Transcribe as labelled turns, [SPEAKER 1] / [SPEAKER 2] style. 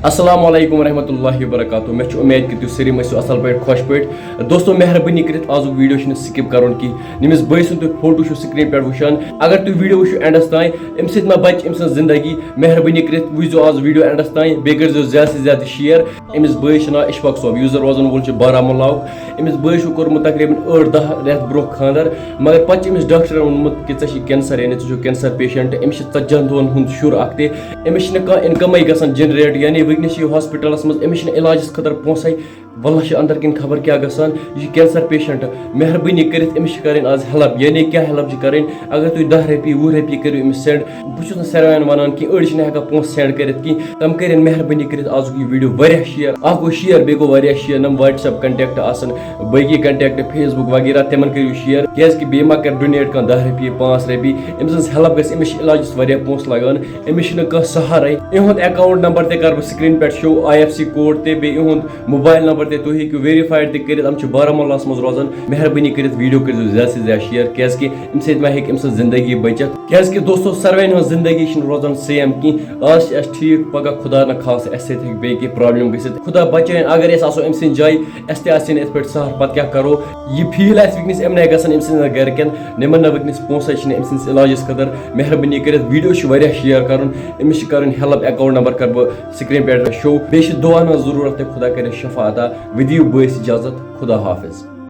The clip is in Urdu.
[SPEAKER 1] السلام علیکم ورحمۃ اللہ وبرکاتہ میں امید کہ تھی سری مسو اصل پہ خوش پہ دوستو مہربانی کرت آز ویڈیو سکپ کرن کی نمس بے سن تھی فوٹو سکرین پہ وچان اگر تھی ویڈیو وچو اینڈس تان ام سی ما بچ ام سن زندگی مہربانی کرت وچو آز ویڈیو اینڈس تان بی کر زیادہ سے زیادہ شیئر امس بے نا اشفاق صوب یوزر روزان وول بارہمولہ امس بے کورمت تقریباً 8-10 رٮ۪تھ برو خاندر مگر پتہ امس ڈاکٹرن وونمت کہ ژےٚ کینسر یعنی ژٕ کینسر پیشنٹ امس 40 دۄہن ہُنٛد شُر اکھ تہِ امس کانٛہہ انکمے گژھان جنریٹ یعنی ونکس ہاسپٹلس مز امس علاجس خاطر پونسے واللہ اندر کن خبر کیا گژھان یہ کینسر پیشنٹ مہربانی کرت امس کریں آز ہیلپ یعنی کیا ہیلپ کریں اگر تھی 10 رۄپیہِ 20 رۄپیہِ کرو امس سینڈ بہٕ ساروین ونان کہ أڑۍ چھِنہٕ ہٮ۪کان پونسہٕ سینڈ کٔرِتھ کینٛہہ تم کرن مہربانی کرت آز یہ ویڈیو واریاہ شیئر اکھ گوٚو شیئر بیٚیہِ گوٚو واریاہ شیئر نم واٹس ایپ کنٹیکٹ آسان باقی کنٹیکٹ فیس بک وغیرہ تمن کٔرِو شیئر کیازِ بیٚیہِ ما کر ڈونیٹ کانٛہہ 10 رۄپیہِ 5 رۄپیہِ أمۍ سٕنٛز ہیلپ گژھِ أمِس چھِ علاجس واریاہ پونسہٕ لگان أمِس چھُنہٕ کانٛہہ سہارے اِہُنٛد اکاؤنٹ نمبر تہِ کر بہٕ سکریٖن پٮ۪ٹھ شو IFC کوڈ تہِ بیٚیہِ اِہُنٛد موبایل نمبر تہِ تُہۍ ہیٚکِو ویریفایڈ تہِ کٔرِتھ یِم چھِ بارہمولاہس منٛز روزان مہربٲنی کٔرِتھ ویڈیو کٔرۍزیو زیادٕ سے زیادٕ شیئر کیازکہِ اَمہِ سۭتۍ ما ہیٚکہِ أمۍ سٕنٛز زندگی بٔچِتھ کیازکہِ دوستو ساروٕے ہٕنٛز زندگی چھِنہٕ روزان سیم کینٛہہ آز چھِ اَسہِ ٹھیٖک پگاہ خدا نہ خاص اَسہِ سۭتۍ ہیٚکہِ بیٚیہِ کینٛہہ پرابلم گٔژھِتھ خدا بچٲیِن اگر أسۍ آسو أمۍ سٕنٛدِ جایہِ اَسہِ تہِ آسہِ نہٕ یِتھ پٲٹھۍ سہل پتہٕ کیٛاہ کرو یہِ فیٖل آسہِ وٕنکٮ۪نس اَمہِ آیہِ گژھان أمۍ سٕنٛدٮ۪ن گرِکٮ۪ن نِمن نہٕ وٕنکٮ۪نس پونسے چھِنہٕ أمۍ سٕنٛدِس علاجس خٲطرٕ مہربٲنی کٔرِتھ ویڈیو چھُ واریاہ شیئر کرُن أمِس چھِ کرٕنۍ ہیلپ اکاؤنٹ نمبر کر بہٕ سکریٖن پٮ۪ٹھ شو بیٚیہِ چھِ دُعاہن ہٕنٛز ضروٗرت تہٕ خدا کرِ شفا عطا ودِیِو بٲیِس اجازت خدا حافظ